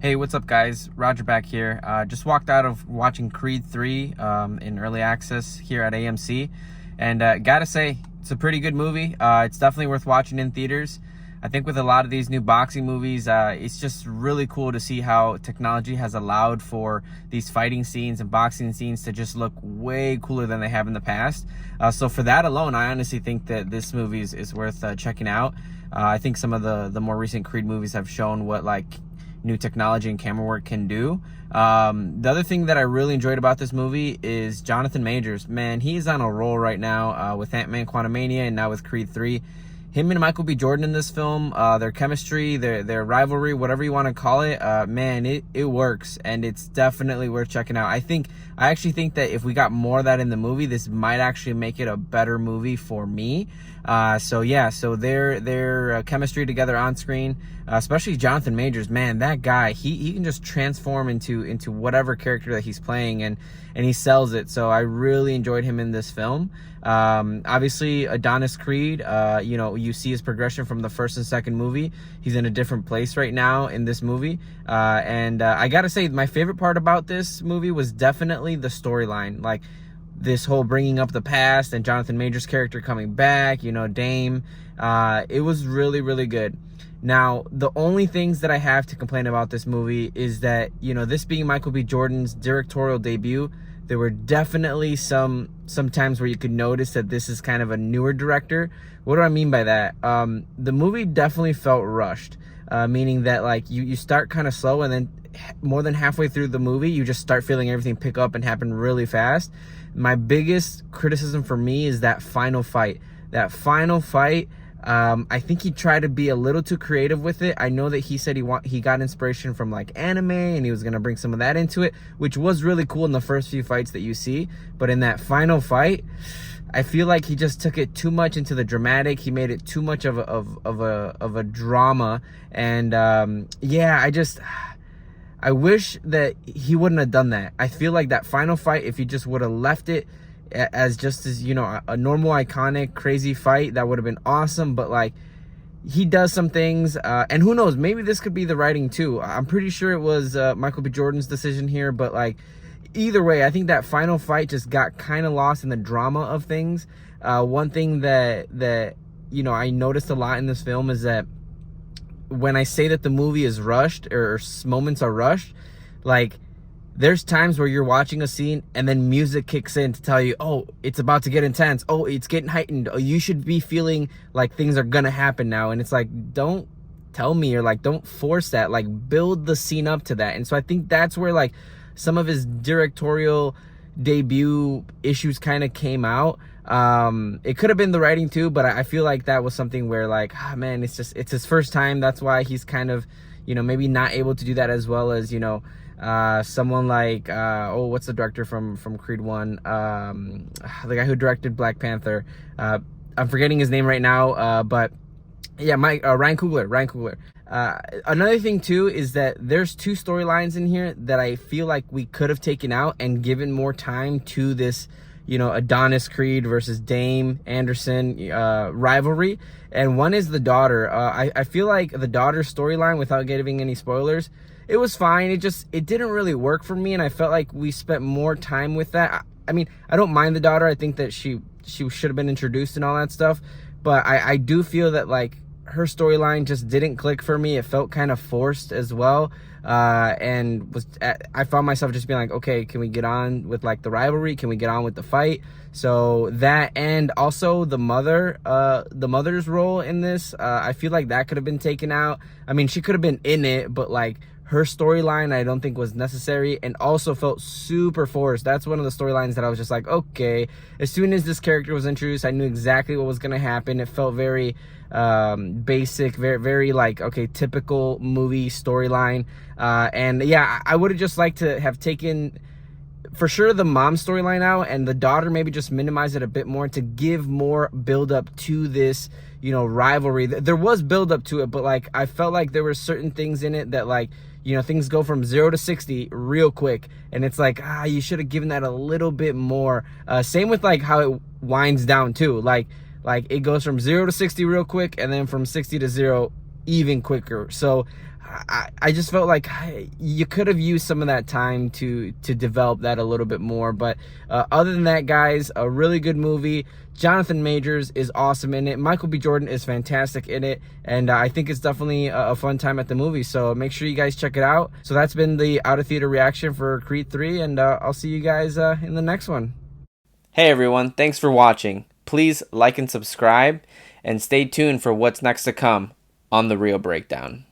Hey, what's up, guys? Roger back here. Just walked out of watching Creed 3 in early access here at AMC, and gotta say, it's a pretty good movie. It's definitely worth watching in theaters. I think with a lot of these new boxing movies, it's just really cool to see how technology has allowed for these fighting scenes and boxing scenes to just look way cooler than they have in the past. So for that alone, I honestly think that this movie is worth checking out. I think some of the more recent Creed movies have shown what new technology and camera work can do. The other thing that I really enjoyed about this movie is Jonathan Majors. Man, he's on a roll right now with Ant-Man Quantumania and now with Creed 3. Him and Michael B. Jordan in this film, their chemistry, their rivalry, whatever you want to call it, man, it works, and it's definitely worth checking out. I actually think that if we got more of that in the movie, this might actually make it a better movie for me. So their chemistry together on screen, especially Jonathan Majors, man, that guy, he can just transform into whatever character that he's playing, and he sells it. So I really enjoyed him in this film. Obviously Adonis Creed, you see his progression from the first and second movie. He's in a different place right now in this movie. And I gotta say, my favorite part about this movie was definitely the storyline. Like, this whole bringing up the past and Jonathan Majors' character coming back, Dame. It was really, really good. Now, the only things that I have to complain about this movie is that, this being Michael B. Jordan's directorial debut, there were definitely some times where you could notice that this is kind of a newer director. What do I mean by that? The movie definitely felt rushed, meaning that you start kind of slow, and then more than halfway through the movie, you just start feeling everything pick up and happen really fast. My biggest criticism for me is that final fight. I think he tried to be a little too creative with it. I know that he said he got inspiration from anime, and he was gonna bring some of that into it, which was really cool in the first few fights that you see. But in that final fight, I feel like he just took it too much into the dramatic. He made it too much of a drama, and I wish that he wouldn't have done that. I feel like that final fight, if he just would have left it as a normal, iconic, crazy fight, that would have been awesome. But he does some things, and who knows, maybe this could be the writing too. I'm pretty sure it was Michael B. Jordan's decision here, but either way, I think that final fight just got kind of lost in the drama of things. One thing that I noticed a lot in this film is that when I say that the movie is rushed, or moments are rushed, there's times where you're watching a scene and then music kicks in to tell you, oh, it's about to get intense. Oh, it's getting heightened. Oh, you should be feeling like things are gonna happen now. And it's don't tell me, or don't force that. Build the scene up to that. And so I think that's where some of his directorial debut issues kind of came out. It could have been the writing too, but I feel like that was something where man, it's his first time. That's why he's kind of, maybe not able to do that as well as, someone what's the director from Creed 1? The guy who directed Black Panther. I'm forgetting his name right now, but yeah, Ryan Coogler. Another thing too is that there's two storylines in here that I feel like we could have taken out and given more time to this, Adonis Creed versus Dame Anderson rivalry. And one is the daughter. I feel like the daughter's storyline, without giving any spoilers, it was fine. It didn't really work for me, and I felt like we spent more time with that. I mean, I don't mind the daughter. I think that she should have been introduced and all that stuff, but I do feel that her storyline just didn't click for me. It felt kind of forced as well, and I found myself just being okay, can we get on with the rivalry? Can we get on with the fight? So that, and also the mother's role in this, I feel like that could have been taken out. I mean, she could have been in it, but her storyline I don't think was necessary, and also felt super forced. That's one of the storylines that I was just okay. As soon as this character was introduced, I knew exactly what was going to happen. It felt very basic, very, very okay, typical movie storyline. And yeah, I would have just liked to have taken, for sure, the mom storyline out, and the daughter maybe just minimize it a bit more to give more build up to this, rivalry. There was build up to it, but I felt like there were certain things in it that things go from 0 to 60 real quick, and it's you should have given that a little bit more. Same with how it winds down too. It goes from 0 to 60 real quick, and then from 60 to 0 even quicker. So I just felt like you could have used some of that time to develop that a little bit more. But other than that, guys, a really good movie. Jonathan Majors is awesome in it. Michael B. Jordan is fantastic in it, and I think it's definitely a fun time at the movie. So make sure you guys check it out. So that's been the out of theater reaction for Creed 3, and I'll see you guys in the next one. Hey everyone, thanks for watching. Please like and subscribe, and stay tuned for what's next to come on The Real Breakdown.